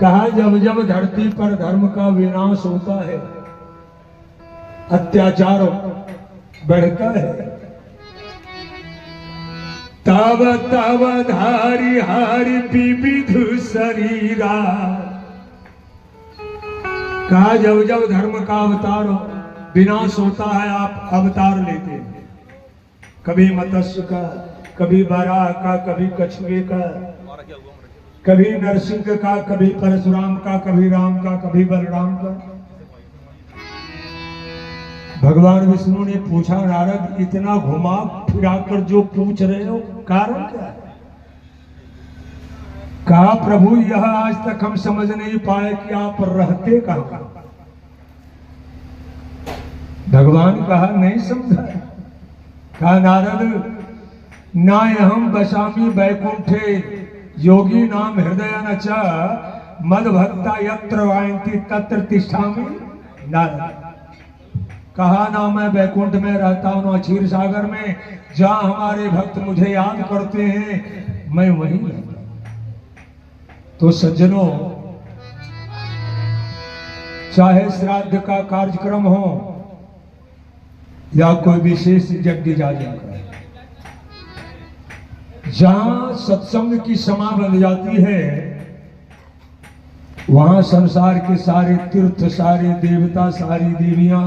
कहा जब जब धरती पर धर्म का विनाश होता है, अत्याचार बढ़ता है, तब तब धारी हारी विविध शरीरा। कहा जब जब धर्म का अवतार विनाश होता है, आप अवतार लेते हैं, कभी मत्स्य का, कभी वराह का, कभी कछुए का, कभी नरसिंह का, कभी परशुराम का, कभी राम का, कभी बलराम का। भगवान विष्णु ने पूछा, नारद इतना घुमा फिराकर जो पूछ रहे हो कारण क्या है? कहा प्रभु यह आज तक हम समझ नहीं पाए कि आप रहते कहां। भगवान कहा नहीं समझा। कहा नारद नायहम वसामि वैकुंठे योगी नाम हृदय न च मद भक्ता यत्र वायन्ति तत्र तिष्ठामि नारद। कहा ना मैं वैकुंठ में रहता हूं, ना क्षीर सागर में, जहां हमारे भक्त मुझे याद करते हैं मैं वहीं रहता हूं। तो सज्जनों, चाहे श्राद्ध का कार्यक्रम हो या कोई विशेष यज्ञ याजन का, जहां सत्संग की समा बन जाती है, वहां संसार के सारे तीर्थ, सारे देवता, सारी देवियां,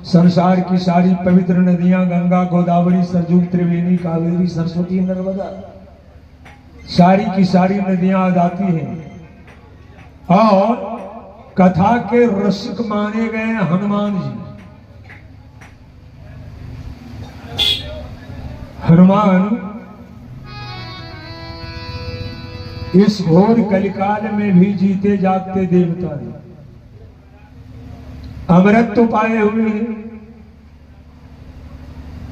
संसार की सारी पवित्र नदियां, गंगा, गोदावरी, सरजू, त्रिवेणी, कावेरी, सरस्वती, नर्मदा, सारी की सारी नदियां आ जाती हैं। और कथा के रसिक माने गए हनुमान जी। हनुमान इस घोर कलिकाल में भी जीते जागते देवता हैं, अमृत तो पाए हुए हैं।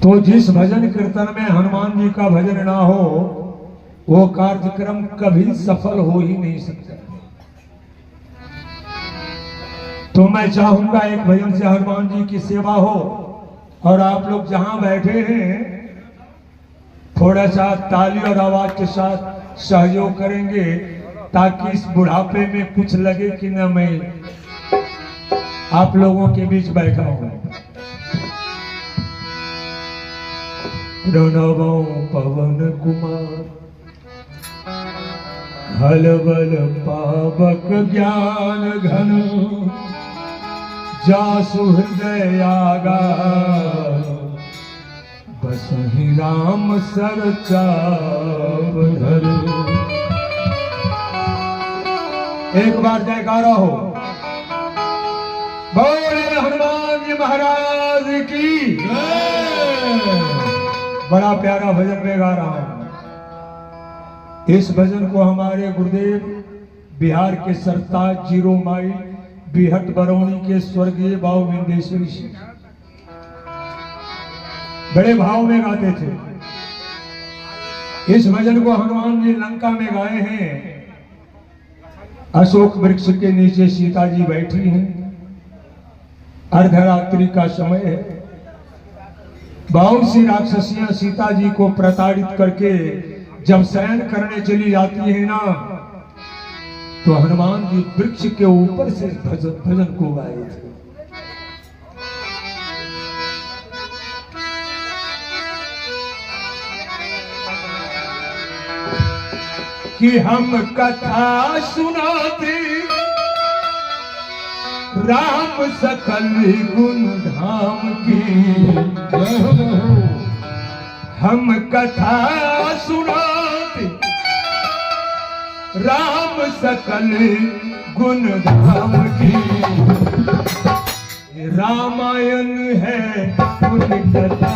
तो जिस भजन कीर्तन में हनुमान जी का भजन ना हो, वो कार्यक्रम कभी सफल हो ही नहीं सकता। तो मैं चाहूंगा एक भजन से हनुमान जी की सेवा हो, और आप लोग जहां बैठे हैं थोड़ा सा ताली और आवाज के साथ सहयोग करेंगे, ताकि इस बुढ़ापे में कुछ लगे कि न मैं आप लोगों के बीच बैठा हूं। प्रणवो पवन कुमार खलबल पावक ज्ञान घन, जासु हृदय आगा बसहि राम सर चाप धर। एक बार जयकारा हो, बोले हनुमान जी महाराज की। बड़ा प्यारा भजन में गा रहा हूं। इस भजन को हमारे गुरुदेव बिहार के सरताज 0 माइल बिहट बरौनी के स्वर्गीय बाबू विंदेश्वरी सिंह बड़े भाव में गाते थे। इस भजन को हनुमान जी लंका में गाए हैं। अशोक वृक्ष के नीचे सीता जी बैठी हैं, अर्धरात्रि का समय है। बहुत सी राक्षसियां सीता जी को प्रताड़ित करके जब शयन करने चली जाती है ना, तो हनुमान जी वृक्ष के ऊपर से भजन को गाए थे। कि हम कथा सुनाते राम सकल गुण धाम की, हम कथा सुनाते राम सकल गुण धाम की। रामायण है गुण कथा,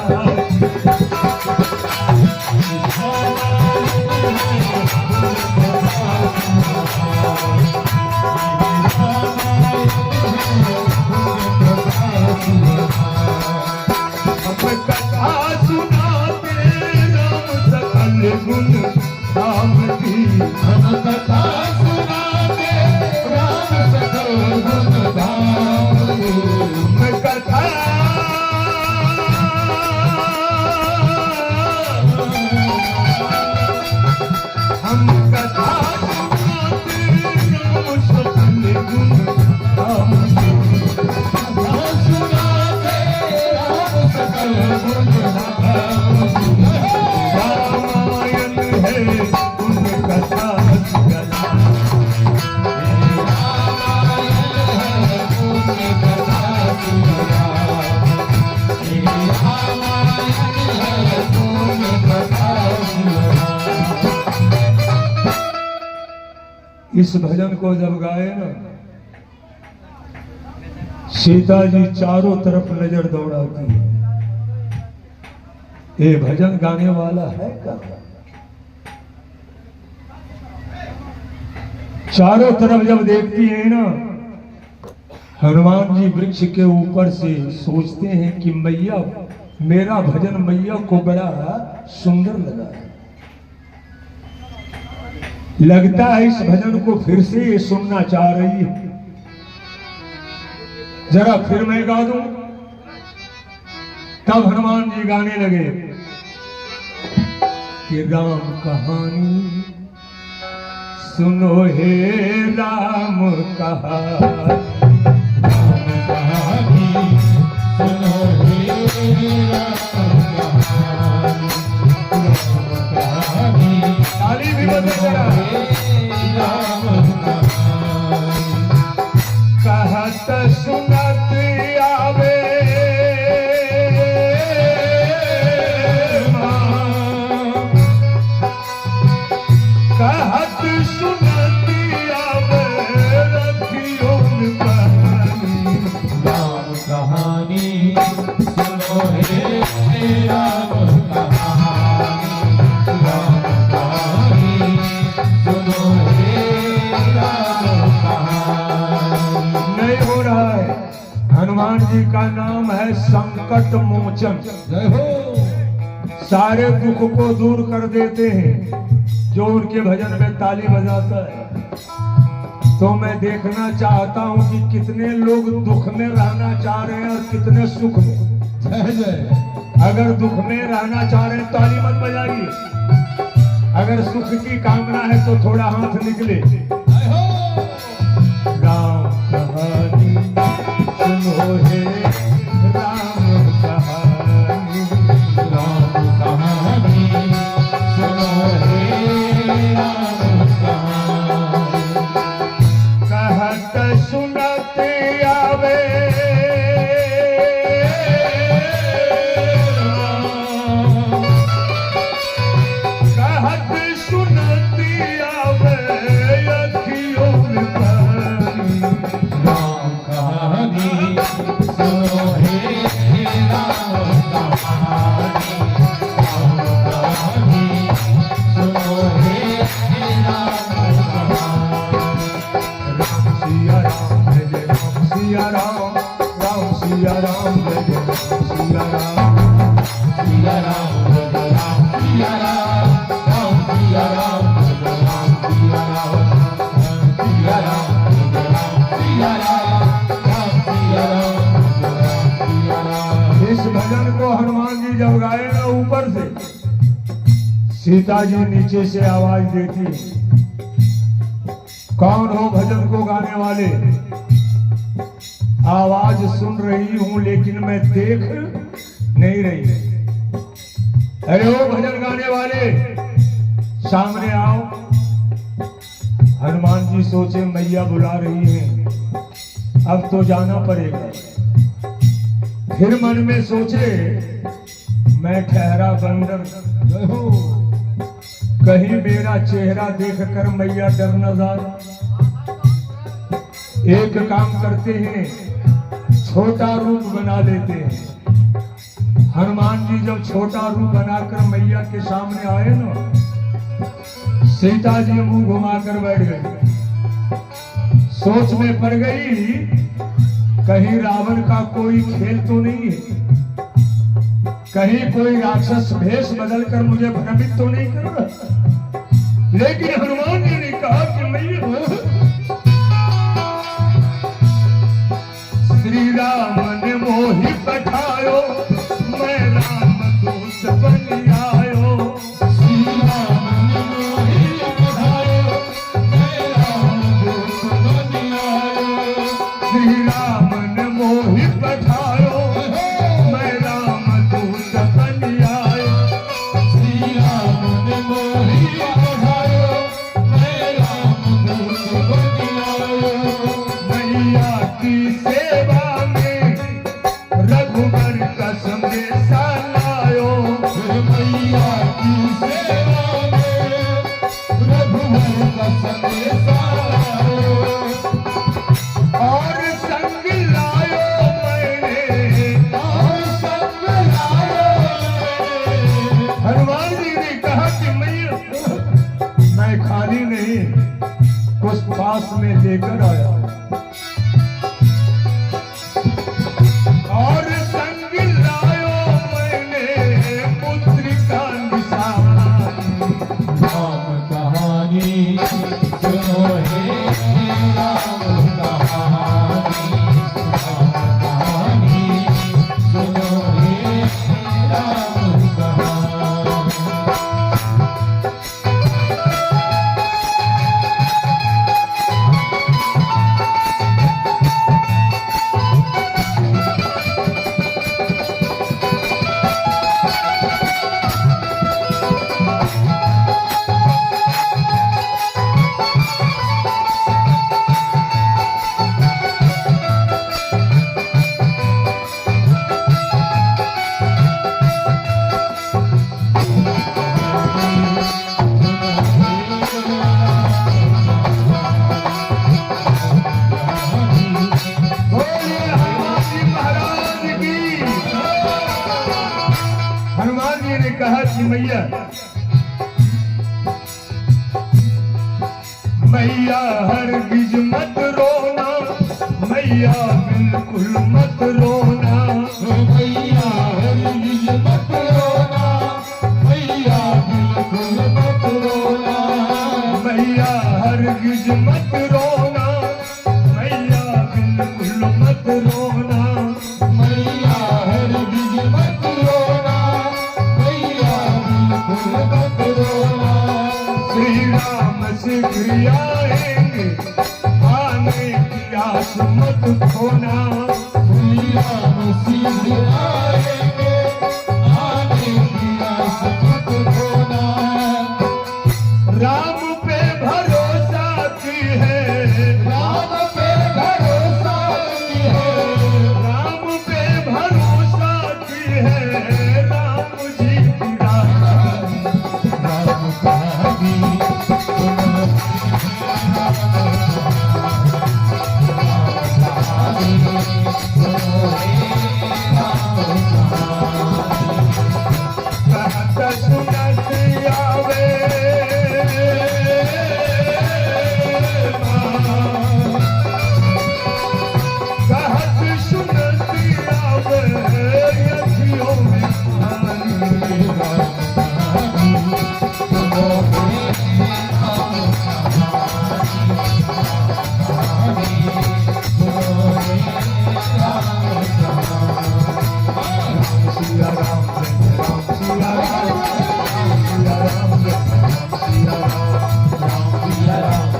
कथा सुनाते राम सकल गुण धाम की। हम कथा सुनाते राम सकल गुण धाम की। कथा इस भजन को जब गाए ना, सीता जी चारों तरफ नजर दौड़ाती है, ये भजन गाने वाला है क्या? चारों तरफ जब देखती है ना, हनुमान जी वृक्ष के ऊपर से सोचते हैं कि मैया, मेरा भजन मैया को बड़ा सुंदर लगा है, लगता है इस भजन को फिर से ये सुनना चाह रही है, जरा फिर मैं गा दूं। तब हनुमान जी गाने लगे कि राम कहानी सुनो हे राम कहानी, सुनो हे राम कहानी, ताली भी बजे जरा। कहत सुनत आवे कहत सुनत आवे रखियो कहानी, राम कहानी सुनो हे राम कहानी, राम कहानी सुनो हे राम कहानी। नहीं हो रहा है। हनुमान जी का नाम है संकट मोचन, जय हो। सारे दुख को दूर कर देते हैं जो उनके भजन में ताली बजाता है। तो मैं देखना चाहता हूं कि कितने लोग दुख में रहना चाह रहे हैं और कितने सुख में। जय जय। अगर दुख में रहना चाह रहे हैं ताली मत बजाइए, अगर सुख की कामना है तो थोड़ा हाथ निकले। जय हो। राम कहानी सुनो हे राम कहानी, राम कहानी सुनो हे राम कहानी, कहत सुनत आवे कहत सुनत आवे अखियों पानी, राम कहानी सुनो हे राम कहानी, राम कहानी सुनो हे राम कहानी। राम सिया राम जय जय राम सिया राम, राम सिया राम जय जय राम सिया राम, सिया राम जय राम सिया राम, राम सिया राम जय राम सिया राम, सिया राम जय राम सिया राम, राम सिया राम जय राम सिया राम। इस भजन को हनुमान जी जब गाए ना ऊपर से, सीता जी नीचे से आवाज देती, कौन हो भजन को गाने वाले? आवाज सुन रही हूं लेकिन मैं देख नहीं रही। अरे ओ भजन गाने वाले, सामने आओ। हनुमान जी सोचे मैया बुला रही है, अब तो जाना पड़ेगा। फिर मन में सोचे मैं ठहरा बंदर, जय हो। कहीं मेरा चेहरा देखकर मैया डर न जाए। एक काम करते हैं, छोटा रूप बना लेते हैं। हनुमान जी जब छोटा रूप बनाकर मैया के सामने आए ना, सीता जी मुंह घुमाकर बैठ गई। सोच में पड़ गई कहीं रावण का कोई खेल तो नहीं है, कहीं कोई राक्षस भेष बदलकर मुझे भ्रमित तो नहीं कर रहा। लेकिन हनुमान जी ने कहा कि मैया, श्री राम ने मोहि पठायो, मैं राम दूत बन आयो। श्री राम ने मोहि पठायो, मैं राम दूत बन आयो। श्री राम ने मोहि पठायो, मैं राम दूत बन आयो। श्री राम ने मोहि पठायो, मैं राम दूत बन आयो। मैया की सेवा में रघुबर का संदेशा लायो। मैया की सेवा में रघुवर का संदेशा पास में लेकर आया और संग लायो मैंने पुत्र का निशान। राम कहानी सुनो हे राम कहानी, राम कहानी सुनो हे राम कहानी। हनुमान जी ने कहा कि मैया मैया हरगिज मत रोना, मैया बिल्कुल मत रोना, मैया हरगिज मत रोना, मैया बिल्कुल मत रोना, मैया हरगिज मत रोना, मैया बिल्कुल मत रोना, मैया हरगिज मत रोना, मैया बिल्कुल मत रोना। श्री राम शीघ्र आएंगे, आने की आस मत खोना, श्री राम शीघ्र आएंगे, आने की आस मत खोना। राम पे भरोसा की है, राम पे भरोसा की है, राम पे भरोसा की है, राम जी की राह। राम कहानी सुनो कहत सुनत आवे कहत सुनत आवे अखियों में पानी। सिया राम राम सिया राम, सिया राम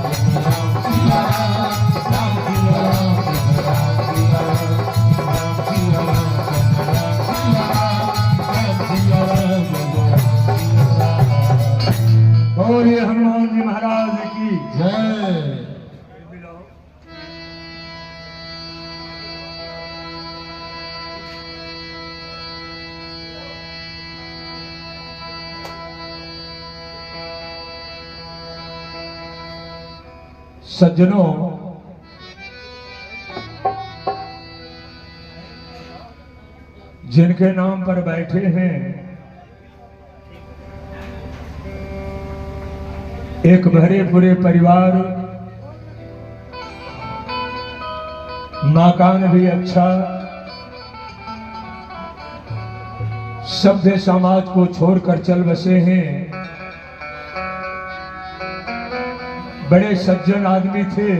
राम सिया राम, और ये हनुमान जी महाराज की जय। सज्जनों, जिनके नाम पर बैठे हैं, एक भरे पूरे परिवार, मकान भी अच्छा, सभ्य समाज को छोड़कर चल बसे हैं। बड़े सज्जन आदमी थे,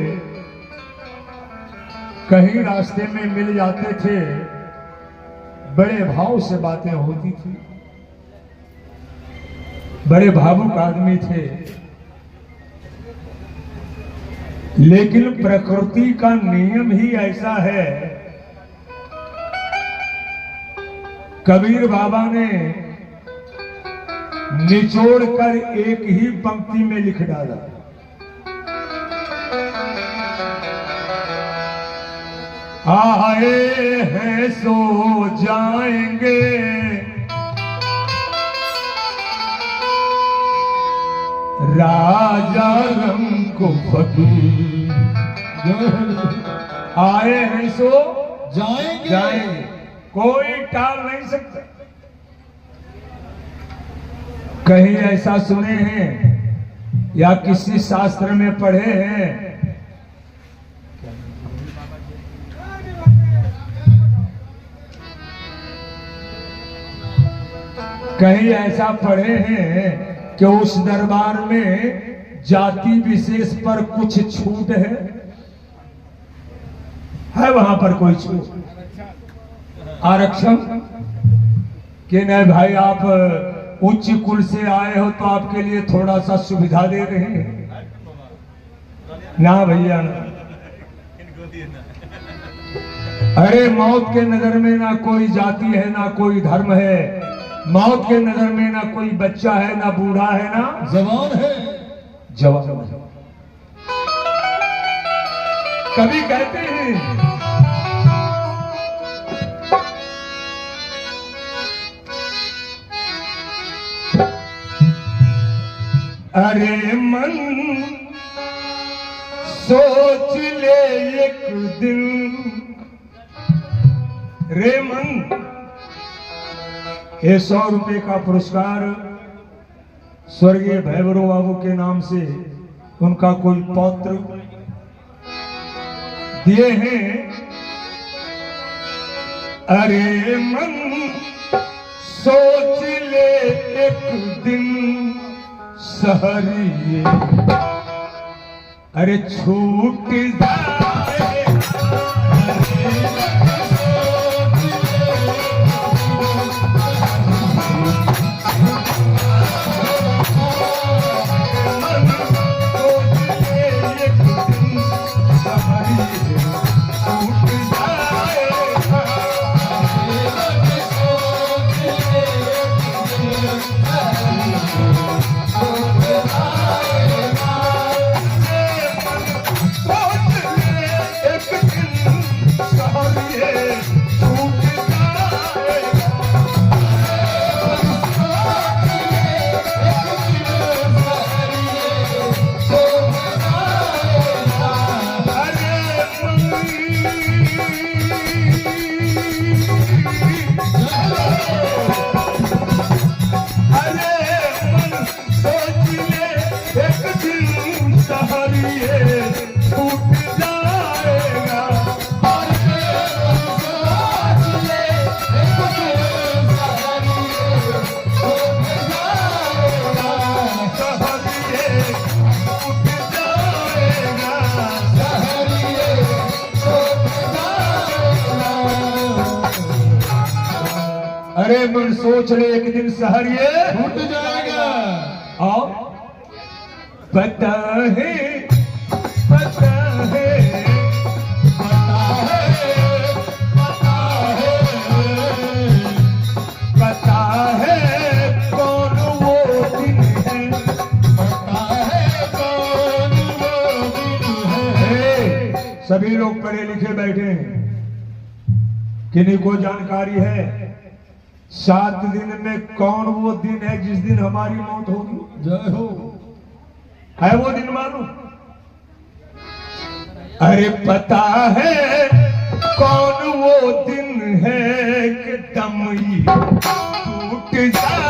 कहीं रास्ते में मिल जाते थे, बड़े भाव से बातें होती थी, बड़े भावुक आदमी थे। लेकिन प्रकृति का नियम ही ऐसा है, कबीर बाबा ने निचोड़ कर एक ही पंक्ति में लिख डाला, आए हैं सो जाएंगे, राजा रंग को फकीर। आए हैं सो जाएंगे, जाएंगे, कोई टाल नहीं सकता। कहीं ऐसा सुने हैं या किसी शास्त्र में पढ़े हैं? कहीं ऐसा पढ़े हैं कि उस दरबार में जाति विशेष पर कुछ छूट है वहां पर कोई छूट, आरक्षण? कि नहीं भाई आप उच्च कुल से आए हो तो आपके लिए थोड़ा सा सुविधा दे रहे हैं? ना भैया ना। अरे मौत के नजर में ना कोई जाति है ना कोई धर्म है, मौत के नजर में ना कोई बच्चा है ना बूढ़ा है ना जवान है। जवान। कभी कहते हैं अरे मन सोच ले एक दिन, रे मन। ये 100 रुपए का पुरस्कार स्वर्गीय भैरव बाबू के नाम से उनका कोई पौत्र दिए हैं। अरे मन सोच ले एक दिन सहरिए, अरे छूट जाए। अरे मन सोच ले एक दिन शहर ये छूट जाएगा। और पता है पता है पता है, पता है, पता है कौन वो दिन है, पता है कौन वो दिन है। सभी लोग पढ़े लिखे बैठे हैं, किन्हीं को जानकारी है 7 दिन में कौन वो दिन है जिस दिन हमारी मौत होगी? जय हो। है वो दिन मालूम? अरे पता है कौन वो दिन है कि दम ही टूट जाए।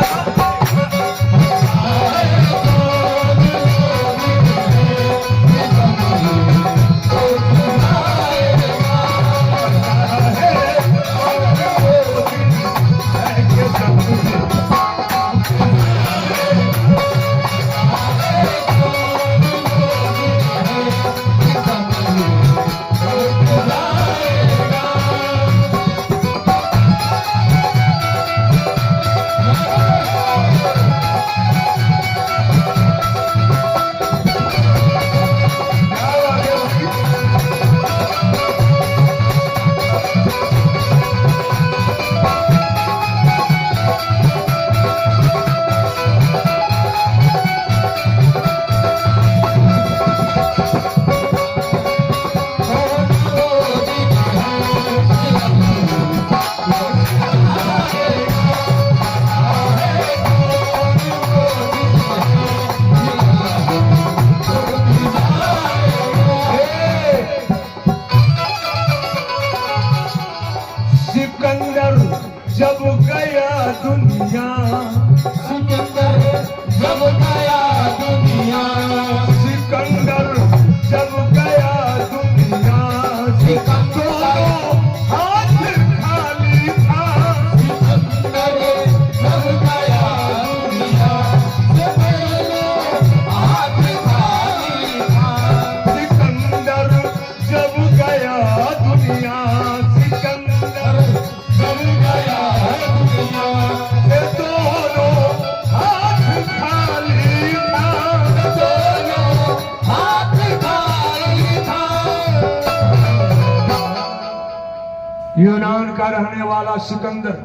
यूनान का रहने वाला सिकंदर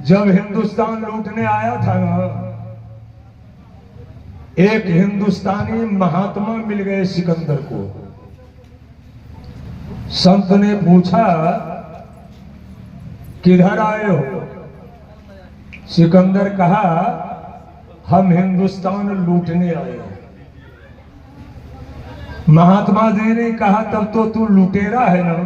जब हिंदुस्तान लूटने आया था ना, एक हिंदुस्तानी महात्मा मिल गए सिकंदर को। संत ने पूछा, किधर आए हो? सिकंदर कहा, हम हिंदुस्तान लूटने आए हैं। महात्मा जी ने कहा, तब तो तू लुटेरा है ना।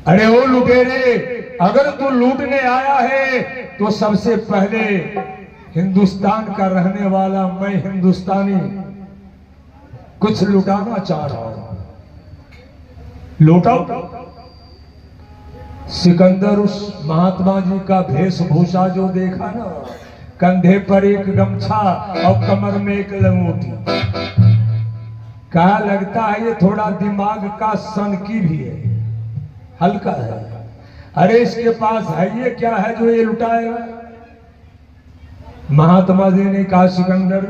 अरे ओ लुटेरे, अगर तू लूटने आया है तो सबसे पहले हिंदुस्तान का रहने वाला मैं हिंदुस्तानी कुछ लुटाना चाह रहा हूं, लौटाओ। सिकंदर उस महात्मा जी का वेशभूषा जो देखा ना, कंधे पर एक गमछा और कमर में एक लंगोटी, कहा लगता है ये थोड़ा दिमाग का सनकी भी है, हल्का है। अरे इसके पास है ये क्या है जो ये लुटाएगा? महात्मा जी ने कहा, सिकंदर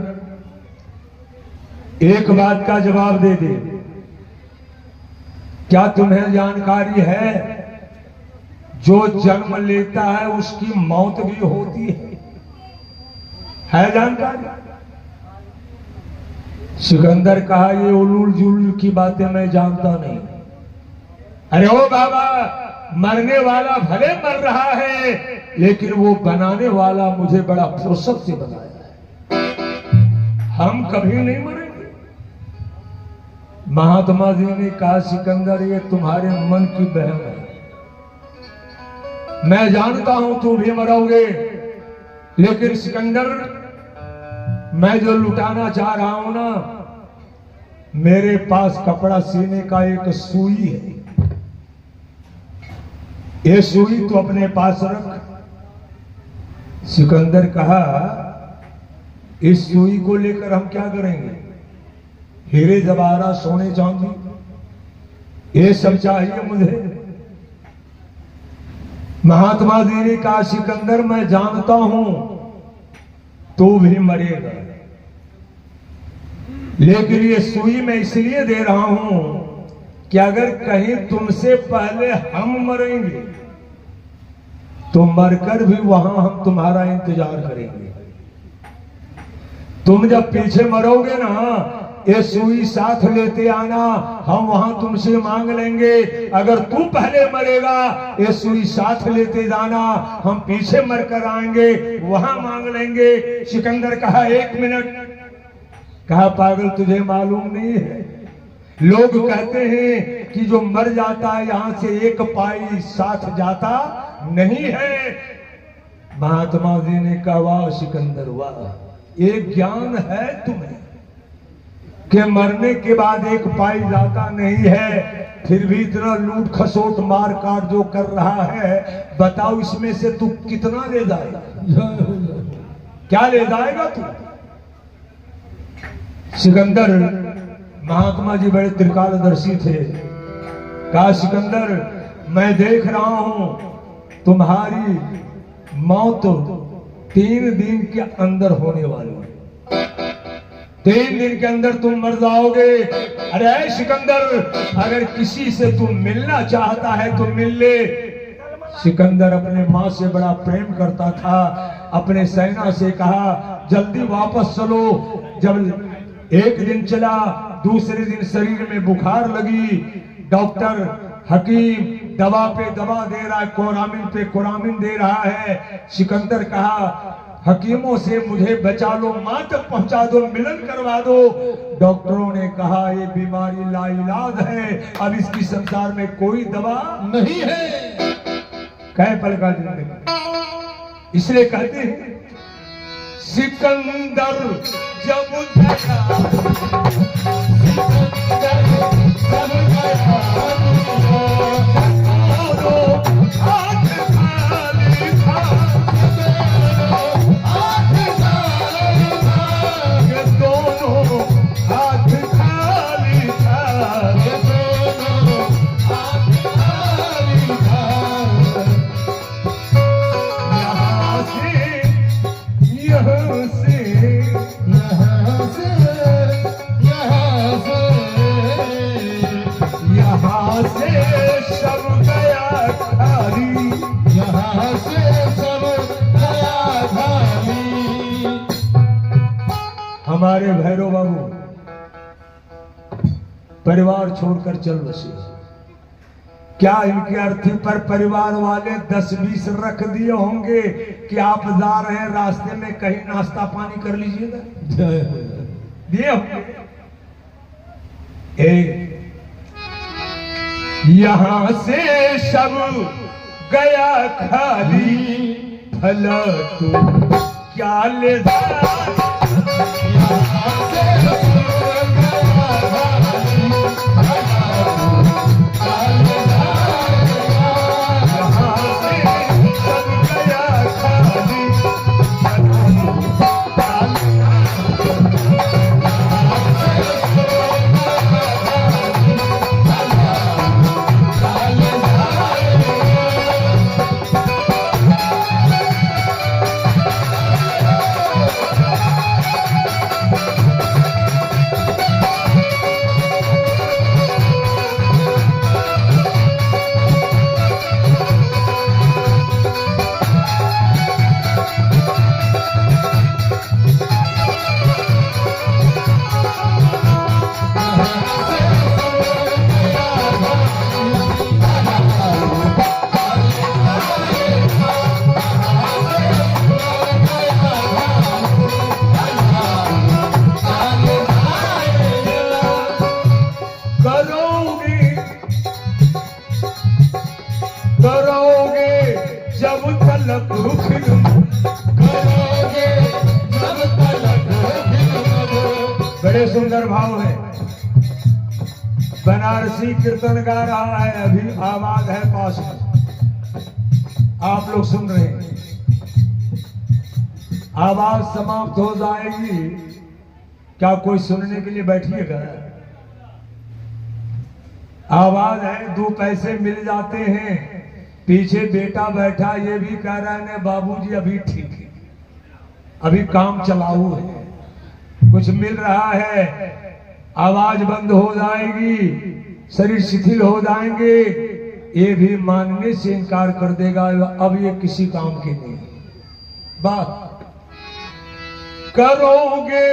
एक बात का जवाब दे दे, क्या तुम्हें जानकारी है जो जन्म लेता है उसकी मौत भी होती है जानकारी? सिकंदर कहा, ये उलूल जुलूल की बातें मैं जानता नहीं। अरे ओ बाबा, मरने वाला भले मर रहा है, लेकिन वो बनाने वाला मुझे बड़ा फुर्सत से बनाया है, हम कभी नहीं मरेंगे। महात्मा जी ने कहा, सिकंदर ये तुम्हारे मन की बहन है, मैं जानता हूं तू भी मरोगे, लेकिन सिकंदर मैं जो लुटाना चाह रहा हूं ना, मेरे पास कपड़ा सीने का एक सुई है, ये सुई तो अपने पास रख। सिकंदर कहा, इस सुई को लेकर हम क्या करेंगे? हीरे जवाहरात सोने चांदी ये सब चाहिए मुझे। महात्मा जी ने कहा, सिकंदर मैं जानता हूं तू भी मरेगा, लेकिन ये सुई मैं इसलिए दे रहा हूं कि अगर कहीं तुमसे पहले हम मरेंगे तो मरकर भी वहां हम तुम्हारा इंतजार करेंगे। तुम जब पीछे मरोगे ना, ये सुई साथ लेते आना, हम वहां तुमसे मांग लेंगे। अगर तू पहले मरेगा, ये सुई साथ लेते जाना, हम पीछे मरकर आएंगे, वहां मांग लेंगे। सिकंदर कहा, एक मिनट। कहा, पागल तुझे मालूम नहीं है, लोग कहते हैं कि जो मर जाता है यहां से एक पाई साथ जाता नहीं है। महात्मा जी ने कहा, वाह सिकंदर वाह, ये ज्ञान है तुम्हें कि मरने के बाद एक पाई जाता नहीं है, फिर भी इतना लूट खसोट मार काट जो कर रहा है, बताओ इसमें से तू कितना ले जाएगा? क्या ले जाएगा तू? सिकंदर, महात्मा जी बड़े त्रिकालदर्शी थे। कहा, सिकंदर मैं देख रहा हूं तुम्हारी मौत 3 दिन के अंदर होने वाली है, 3 दिन के अंदर तुम मर जाओगे। अरे सिकंदर, अगर किसी से तुम मिलना चाहता है तो मिल ले। सिकंदर अपने मां से बड़ा प्रेम करता था, अपने सेना से कहा, जल्दी वापस चलो। जब एक दिन चला, दूसरे दिन शरीर में बुखार लगी, डॉक्टर हकीम दवा पे दवा दे रहा है, कोरामिन पे कोरामिन दे रहा है। सिकंदर कहा, हकीमों से मुझे बचा लो, मां तक पहुंचा दो, मिलन करवा दो। डॉक्टरों ने कहा, ये बीमारी लाइलाज है, अब इसकी संसार में कोई दवा नहीं है। कह पल का जिंदगी, इसलिए कहते हैं सिकंदर जब बाबू परिवार छोड़कर चल बसे। क्या इनके अर्थी पर परिवार वाले 10-20 रख दिए होंगे कि आप जा रहे हैं रास्ते में कहीं नाश्ता पानी कर लीजिएगा, दिए होंगे। यहां से सब गया खाली, भला तू क्या ले जा। यहां से बड़े सुंदर भाव है। बनारसी कीर्तन गा रहा है, अभी आवाज है पास में, आप लोग सुन रहे हैं। आवाज समाप्त हो जाएगी, क्या कोई सुनने के लिए बैठिएगा? आवाज है, 2 पैसे मिल जाते हैं। पीछे बेटा बैठा, ये भी कह रहा है बाबूजी अभी ठीक है, अभी काम चलाऊ है, कुछ मिल रहा है। आवाज बंद हो जाएगी, शरीर शिथिल हो जाएंगे, ये भी मानने से इनकार कर देगा, अब ये किसी काम के नहीं। बात करोगे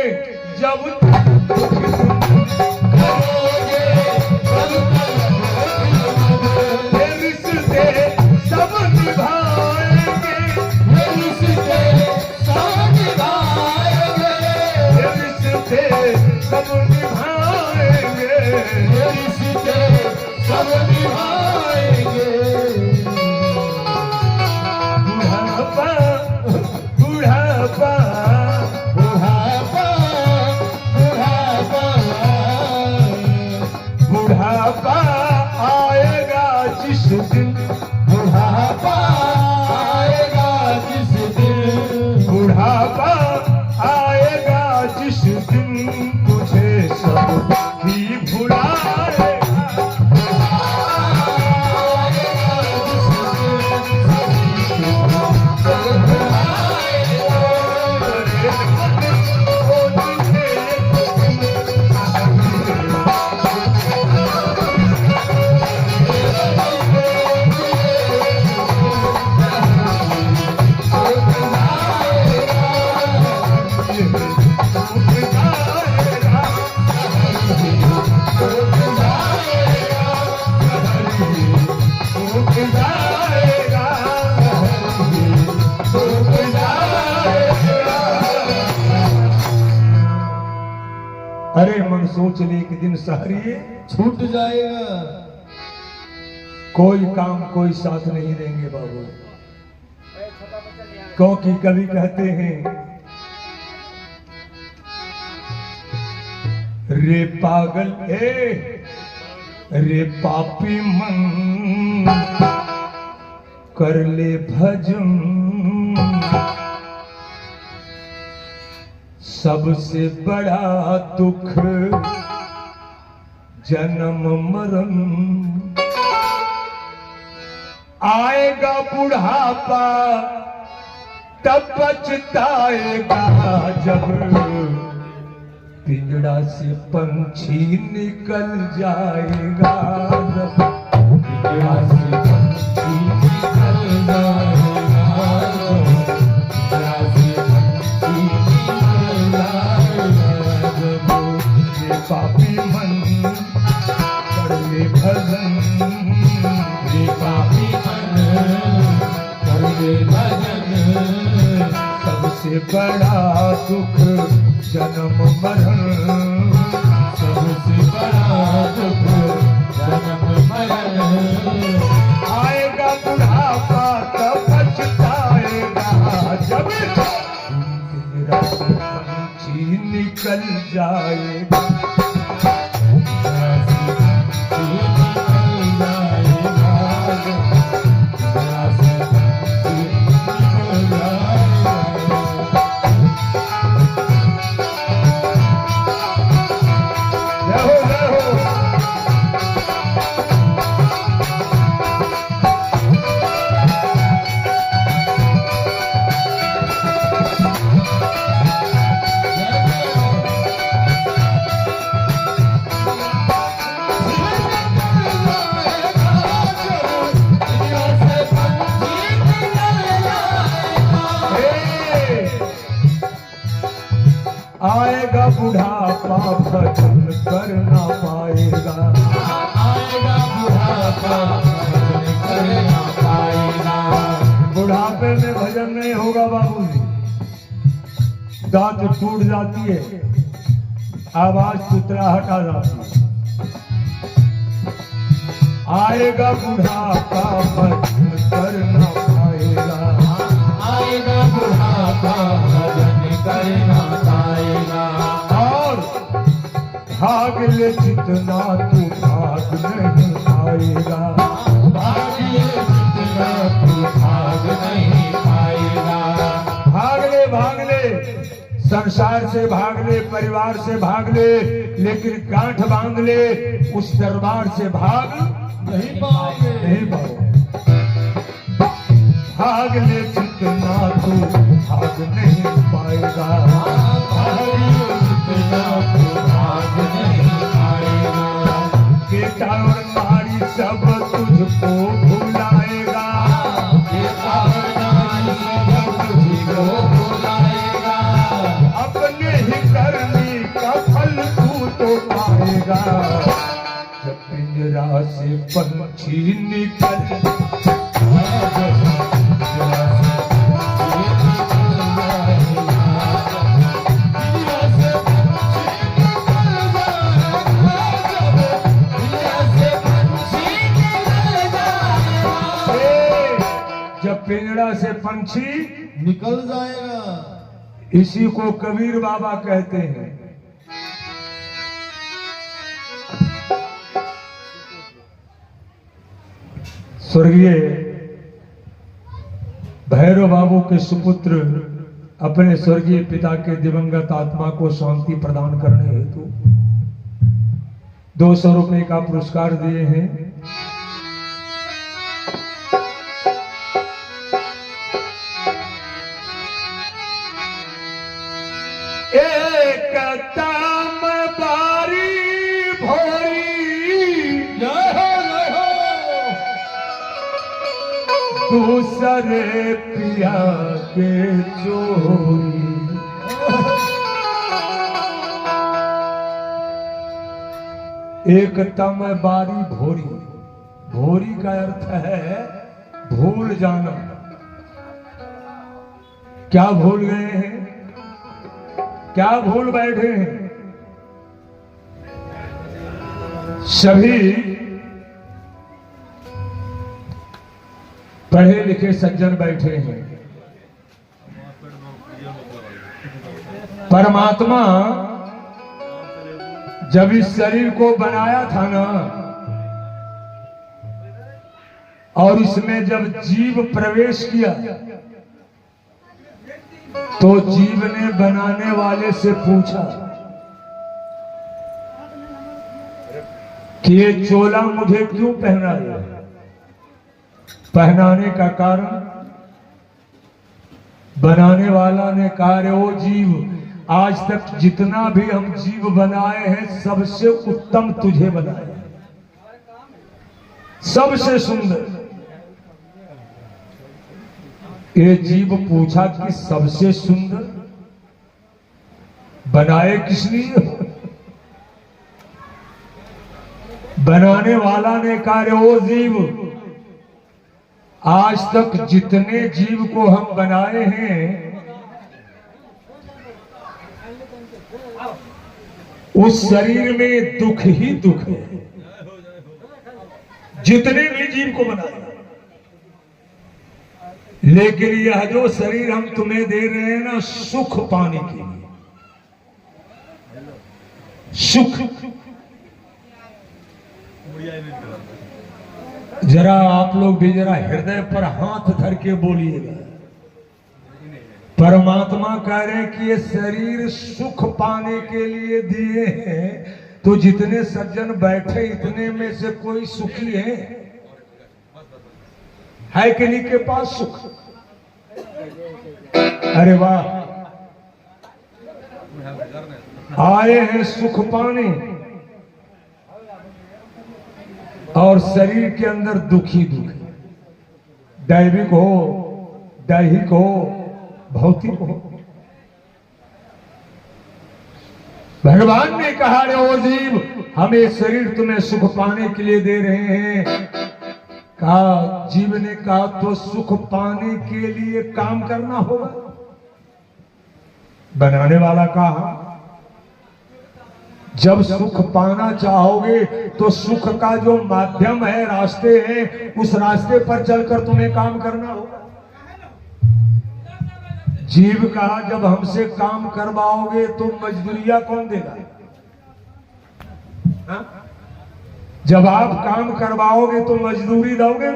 जब सब निभाएंगे, सब निभाएंगे, सब निभाएंगे। बुढ़ापा बुढ़ापा बुढ़ापा बुढ़ापा बुढ़ापा आएगा जिस दिन, बुढ़ापा आएगा जिस दिन, बुढ़ापा आएगा जिस दिन, तुझे सब ही भुलाएगा। अरे मन सोच ले कि दिन सहरिए छूट जाएगा, कोई काम कोई साथ नहीं देंगे बाबू। क्योंकि कवि कहते हैं, रे पागल रे पापी मन कर ले भजन, सबसे बड़ा दुख जन्म मरण। आएगा बुढ़ापा तब पछताएगा, जब पिंजड़ा से पंछी निकल जाएगा, जब पिंजड़ा से पंछी निकल जाएगा, जब पिंजड़ा से पंछी निकल जाएगा, जब पापी मन कर ले भजन, रे पापी मन कर ले भजन, सबसे बड़ा दुख जन्म मरण, सबसे बड़ा दुख जन्म मरण। आएगा बुढ़ापा तब पछताएगा, जब पिंजरा से पंछी निकल जाएगा। आएगा बुढ़ापा भजन कर ना पाएगा, आएगा बुढ़ापा भजन कर ना पाएगा। बुढ़ापे में भजन नहीं होगा बाबूजी, दांत टूट जाती है, आवाज तुतराहट आ जाती है। आएगा बुढ़ापा भजन कर ना पाएगा, आएगा बुढ़ापा भजन कर ना पाएगा। और भाग ले जितना तू भाग नहीं पाएगा, भाग्य जितना तू भाग नहीं पाएगा। भाग ले संसार से भाग ले, परिवार से भाग ले, लेकिन गांठ बांध ले उस दरबार से भाग नहीं पाओगे, नहीं पाओगे। भाग ले जितना तू भाग नहीं पाएगा, भाग्य जितना तू भाग नहीं पाएगा। बेटा और नारी सब तुझको भुलाएगा, बेटा और नारी सब तुझको भुलाएगा। अपने ही करनी का फल तू तो पाएगा। जब पिंजरा से पंछी निकल जब पिंजरा से पंछी निकल जाएगा, इसी को कबीर बाबा कहते हैं। स्वर्गीय भैरव बाबू के सुपुत्र अपने स्वर्गीय पिता के दिवंगत आत्मा को शांति प्रदान करने हेतु 200 रुपए का पुरस्कार दिए हैं। एक ताम बारी भोरी, दूसरे पिया के चोरी। एक तम बारी भोरी, भोरी का अर्थ है भूल जाना। क्या भूल गए हैं, क्या भूल बैठे हैं? सभी पढ़े लिखे सज्जन बैठे हैं। परमात्मा जब इस शरीर को बनाया था ना, और इसमें जब जीव प्रवेश किया तो जीव ने बनाने वाले से पूछा कि ये चोला मुझे क्यों पहनाया? पहनाने का कारण बनाने वाला ने कहा, ओ जीव, आज तक जितना भी हम जीव बनाए हैं सबसे उत्तम तुझे बनाया, सबसे सुंदर। ये जीव पूछा कि सबसे सुंदर बनाए किस लिए? बनाने वाला ने कहा रे ओ जीव, आज तक जितने जीव को हम बनाए हैं उस शरीर में दुख ही दुख है। जितने भी जीव को बनाए, लेकिन यह जो शरीर हम तुम्हें दे रहे हैं ना, सुख पाने के लिए, सुख। जरा आप लोग भी जरा हृदय पर हाथ धर के बोलिएगा, परमात्मा कह रहे हैं कि ये शरीर सुख पाने के लिए दिए हैं, तो जितने सज्जन बैठे इतने में से कोई सुखी है कि नहीं के पास सुख? अरे वाह, आए हैं सुख पाने और शरीर के अंदर दुखी दुख, दैविक हो, दैहिक हो, भौतिक हो। भगवान ने कहा रे ओ जीव, हम ये शरीर तुम्हें सुख पाने के लिए दे रहे हैं। कहा, जीव ने कहा तो सुख पाने के लिए काम करना होगा। बनाने वाला कहा, जब सुख पाना चाहोगे तो सुख का जो माध्यम है, रास्ते हैं, उस रास्ते पर चलकर तुम्हें काम करना होगा। जीव कहा, जब हमसे काम करवाओगे तो मजदूरिया कौन देगा? हा? जब आप काम करवाओगे तो मजदूरी दोगे।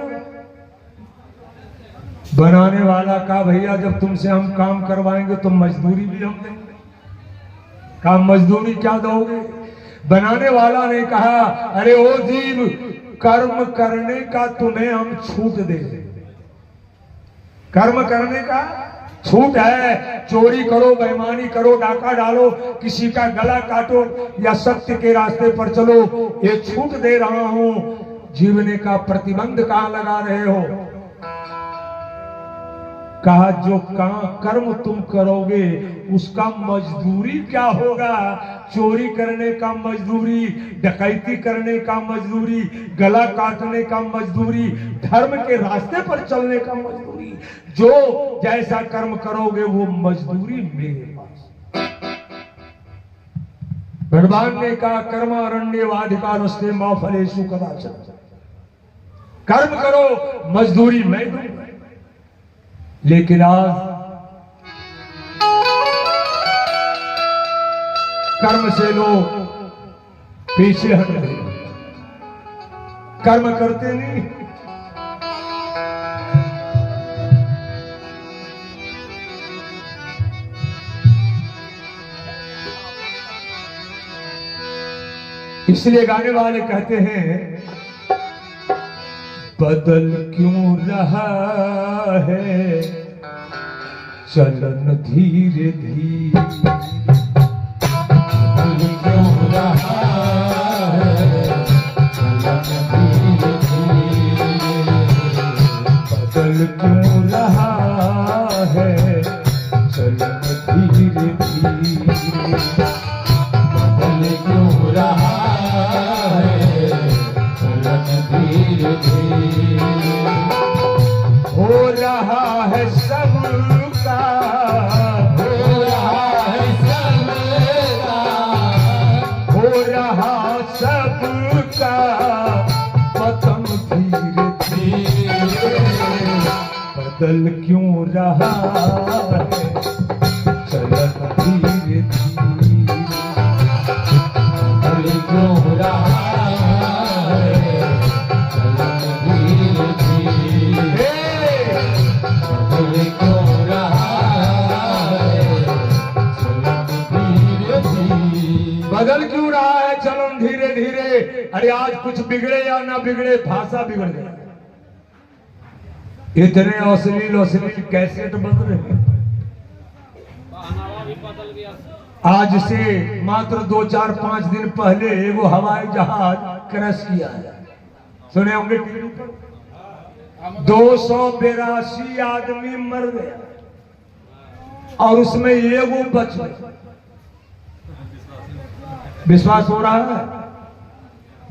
बनाने वाला कहा, भैया जब तुमसे हम काम करवाएंगे तो मजदूरी भी हम देंगे। काम मजदूरी क्या दोगे? बनाने वाला ने कहा, अरे ओ जीव, कर्म करने का तुम्हें हम छूट दे, कर्म करने का छूट है। चोरी करो, बेईमानी करो, डाका डालो, किसी का गला काटो या सत्य के रास्ते पर चलो, ये छूट दे रहा हूं। जीवने का प्रतिबंध कहां लगा रहे हो? कहा, जो कर्म तुम करोगे उसका मजदूरी क्या होगा? चोरी करने का मजदूरी, डकैती करने का मजदूरी, गला काटने का मजदूरी, धर्म के रास्ते पर चलने का मजदूरी। जो जैसा कर्म करोगे वो मजदूरी मेरे पास। भगवान ने कहा, कर्मारण्यवाधिकारस्ते मा फलेषु कदाचन। कर्म करो, मजदूरी मैं दूंगा। लेकिन आज कर्म से लोग पीछे हट रहे, कर्म करते नहीं। इसलिए गाने वाले कहते हैं, बदल क्यों रहा है चलन धीरे धीरे, बदल क्यों रहा है चलन धीरे धीरे, बदल क्यों रहा है चलन धीरे धीरे, बदल क्यों रहा है चलन धीरे धीरे, हो रहा है सबका, हो रहा है सबका, हो रहा सबका पतन धीरे धीरे, बदल क्यों रहा है चलन धीरे धीरे, बदल क्यों रहा है चलन धीरे धीरे, बदल क्यों रहा है चलन धीरे धीरे, बदल क्यों रहा है चलन धीरे धीरे। अरे आज कुछ बिगड़े या ना बिगड़े, भाषा बिगड़ गई। इतने अश्लील अश्लील कैसेट बन रहे हैं। आज से मात्र 2-4-5 दिन पहले वो हवाई जहाज क्रैश किया है, सुने होंगे टीवी पर। 282 आदमी मर गया और उसमें ये वो बच गए। विश्वास हो रहा है?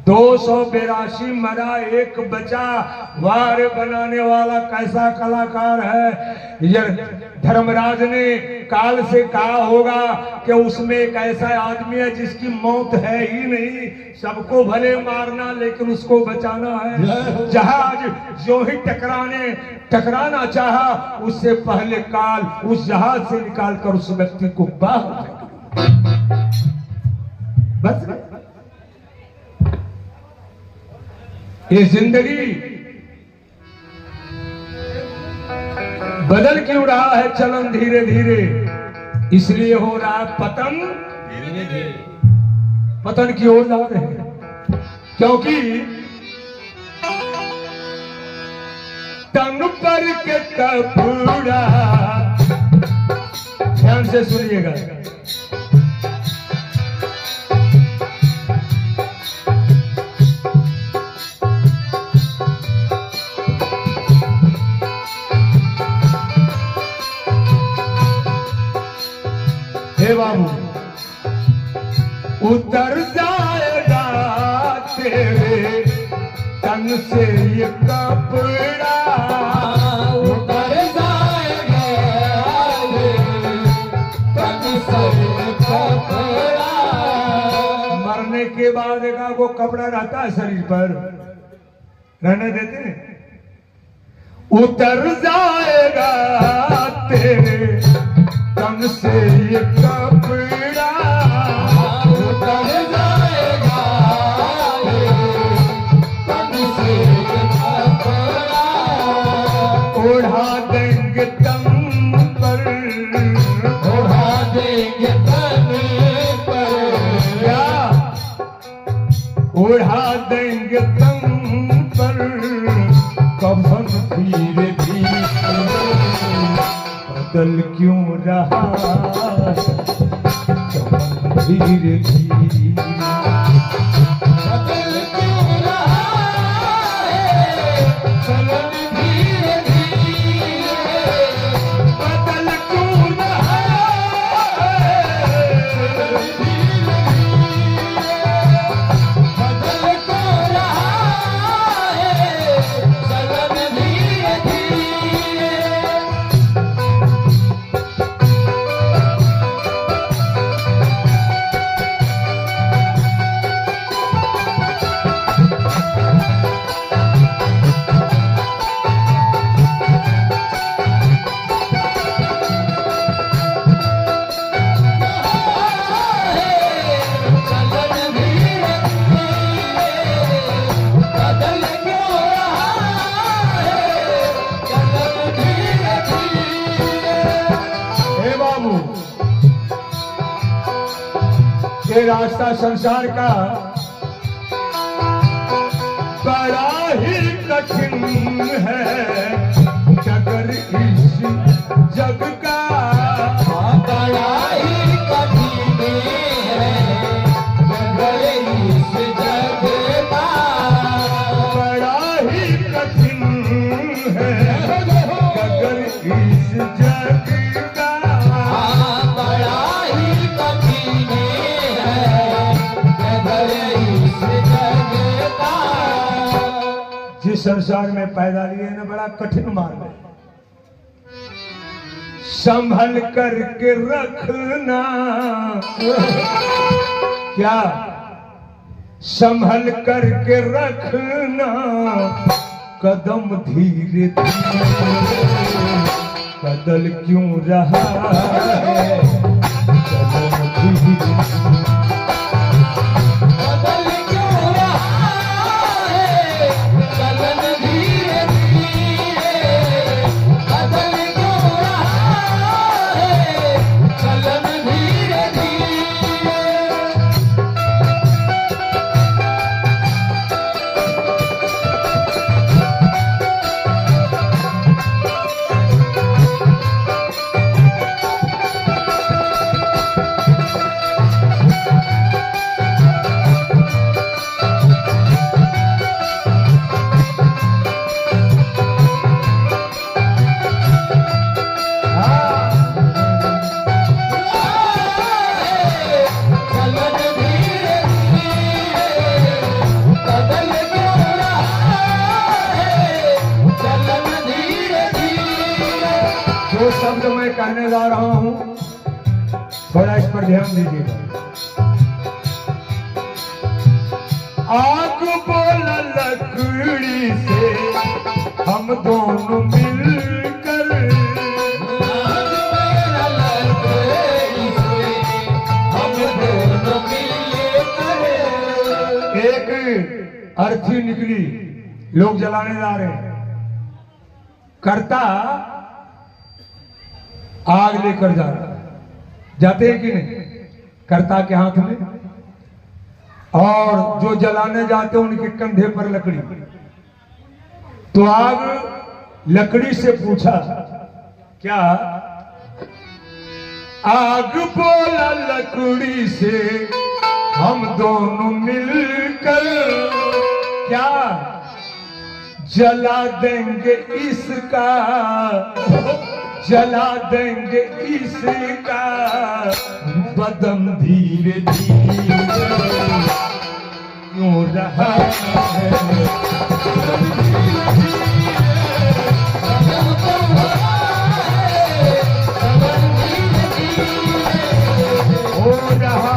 282 मरा एक बचा। वार बनाने वाला कैसा कलाकार है। ये धर्मराज ने काल से कहा होगा कि उसमें एक ऐसा आदमी है जिसकी मौत है ही नहीं, सबको भले मारना लेकिन उसको बचाना है। जहाज जो ही टकराना चाहा उससे पहले काल उस जहाज से निकालकर उस व्यक्ति को बाहर फेंक। बस ये जिंदगी बदल क्यों रहा है चलन धीरे धीरे, इसलिए हो रहा है पतन धीरे धीरे, पतन की ओर जा रहे हैं। क्योंकि तन पर के कपड़ा, ध्यान से सुनिएगा, हे बाबू उतर जाएगा तेरे तन से ये कपड़ा, उतर जाएगा तन से कपड़ा। मरने के बाद का वो कपड़ा रहता है शरीर पर, रहने देते हैं। उतर जाएगा तेरे तन से ये कपड़ा, उतर जाएगा तन से कपड़ा। ओढ़ा देंगे तन पर, ओढ़ा देंगे तन पर, क्या ओढ़ा देंगे तन पर कफन धीरे धीरे। बदल क्यों रहा चमन धीरे धीरे, बदल क्यों रहा है चलन धीरे धीरे। बदल क्यों रहा बदल क्यों रहा है चलन धीरे धीरे। ये रास्ता संसार का बड़ा ही कठिन है, डगर इस जग का बड़ा ही कठिन है डगर इस जग का। बड़ा ही कठिन है डगर इस जग का। बड़ा ही कठिन है डगर इस जग का। जिस संसार में पैदा लिए ना बड़ा कठिन मार्ग है, संभल करके रखना, क्या संभल करके रखना कदम धीरे धीरे। बदल क्यों रहा है कदम धीरे, बदल क्यों रहा है चलन धीरे धीरे। बदल क्यों रहा है चलन धीरे धीरे। कहने जा रहा हूं, थोड़ा इस पर ध्यान दीजिएगा। आग बोला लकड़ी से हम दोनों मिलकर, एक अर्थी निकली, लोग जलाने जा रहे हैं। करता आग लेकर जा रहा है, जाते हैं कि नहीं करता के हाथ में, और जो जलाने जाते हैं उनके कंधे पर लकड़ी। तो आग लकड़ी से पूछा, क्या? आग बोला लकड़ी से हम दोनों मिलकर, क्या जला देंगे इसका, जला देंगे इसका बदन धीरे धीरे क्यों रहा है, हो रहा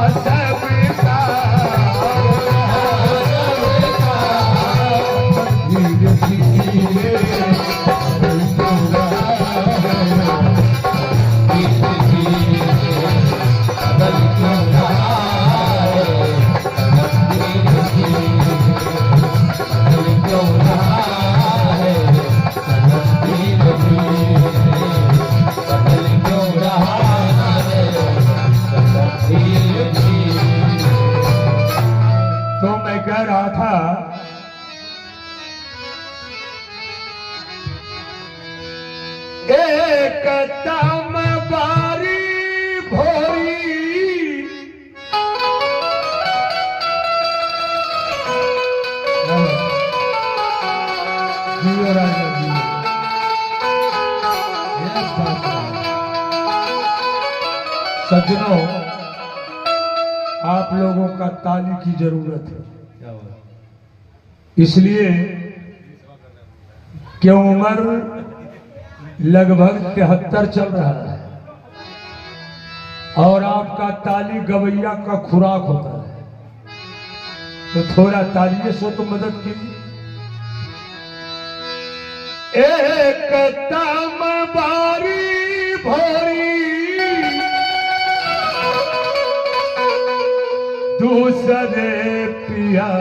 सबका धीरे धीरे तो मैं कह रहा था, एक दम बारी भोरी, जियो राजा जियो। सज्जनों, आप लोगों का ताली की जरूरत है, इसलिए कि उम्र लगभग 73 चल रहा है और आपका ताली गवैया का खुराक होता है, तो थोड़ा तालिए से तो मदद कीजिए। एक दम बारी भोरी, दूसरे पिया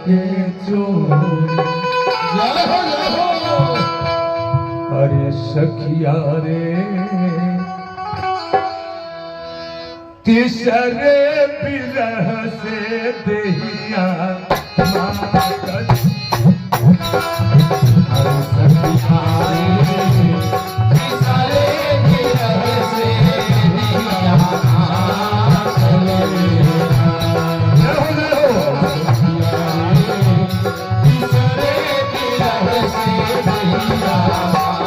के चोरी, अरे सखिया रे तीसरे बिरह से देहिया मातल, अरे सखिया रे तीसरे बिरह से देहिया मातल, सखिया रे तीसरे बिरह से देहिया मातल,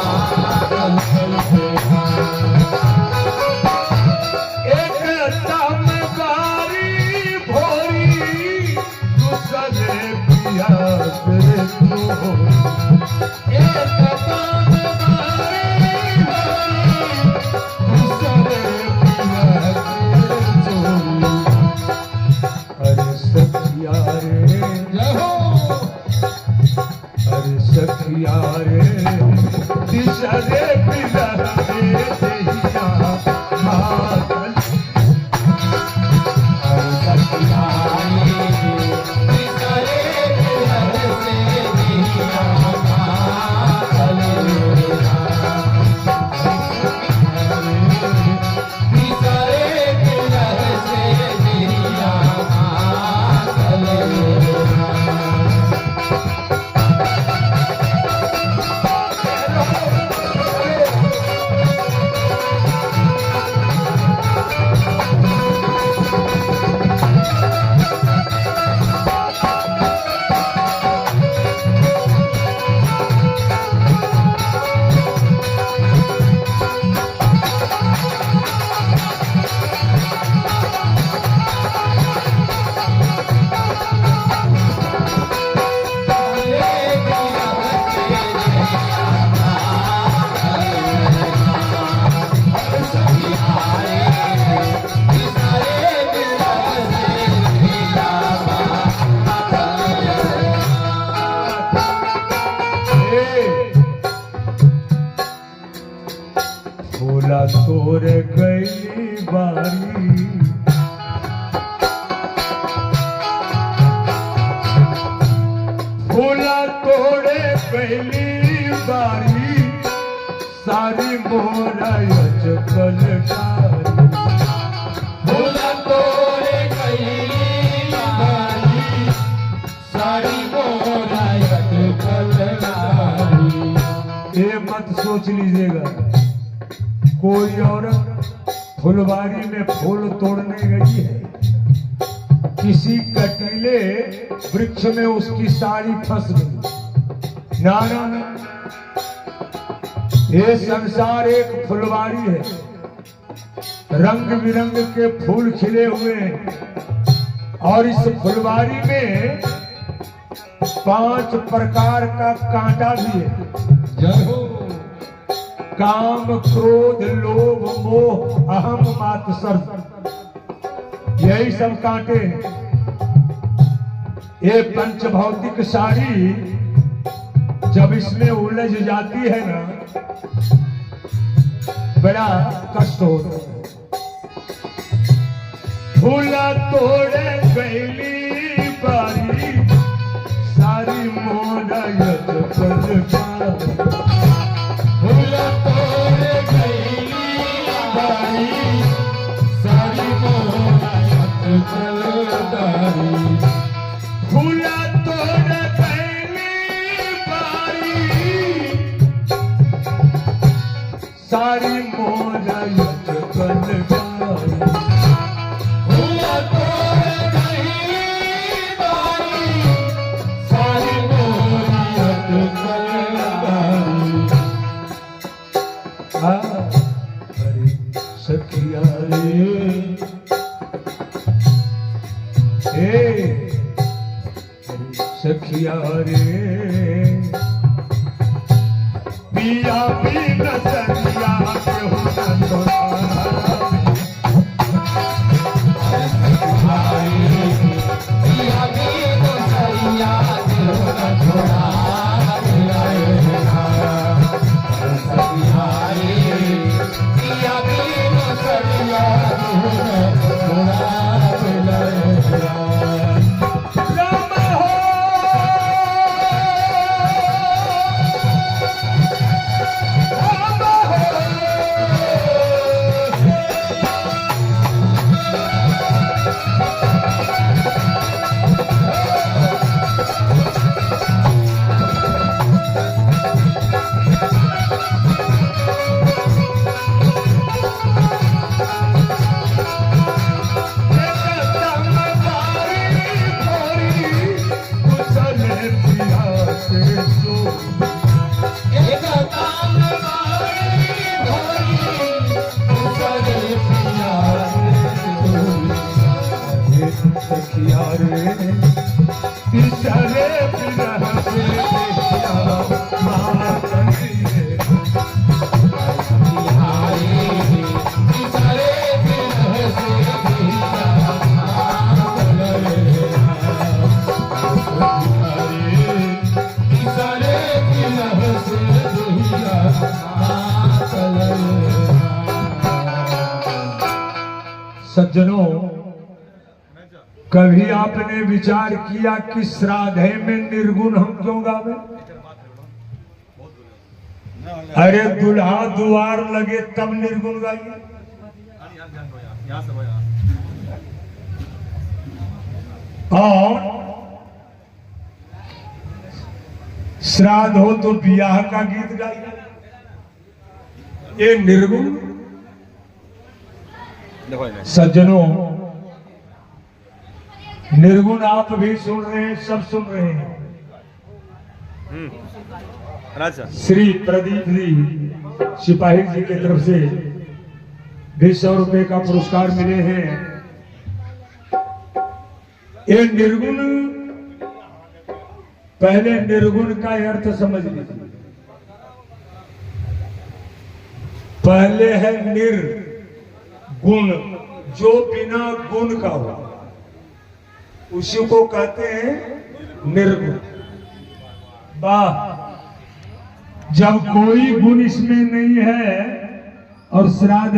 सखिया रे तीसरे बिरह से देहिया मातल, तीसरे बिरह से देहिया मातल। और कैली बारी। फूला तोड़े कैली बारी, सारी मोरा कलकारी। फूला तोड़े कैली बारी, सारी मोरा कलकारी। ये मत सोच लीजिएगा कोई औरत फुलवारी में फूल तोड़ने गई है, किसी कटीले वृक्ष में उसकी साड़ी फंस गई। नाना, ये संसार एक फुलवारी है, रंग बिरंग के फूल खिले हुए हैं और इस फुलवारी में 5 प्रकार का कांटा भी है। जय हो। काम, क्रोध, लोभ, मोह, अहम, मात्सर्य, यही सब कांटे हैं। ये पंचभौतिक साड़ी जब इसमें उलझ जाती है ना, बड़ा कष्ट होता है। फूला तोड़े कैली बारी, सारी मोरा कलकारी। फूला तोड़े कैली बारी, सारी मोरा कलकारी। फूला तोड़े कैली बारी, सारी मोरा कलकारी। फूला तोड़े कैली बारी, सारी मोरा कलकारी। अरे सखिया रे, सखिया रे, पिया भी नजरिया के होना सखिया रे, पिछले बिरह से सज्जनों, कभी आपने विचार किया कि श्राद्धे में निर्गुण हम क्यों गावे? अरे दुल्हा दुआर लगे तब निर्गुण गाइए। और श्राद्ध हो तो ब्याह का गीत गाइए। ये निर्गुण। सज्जनों, निर्गुण आप भी सुन रहे हैं, सब सुन रहे हैं। श्री प्रदीप जी सिपाही जी की तरफ से भी 100 रुपए का पुरस्कार मिले हैं। ये निर्गुण, पहले निर्गुण का अर्थ समझ लीजिए। पहले है निर्गुण, जो बिना गुण का हो, उसी को कहते हैं निर्गुण। वाह, जब कोई गुण इसमें नहीं है और श्राद्ध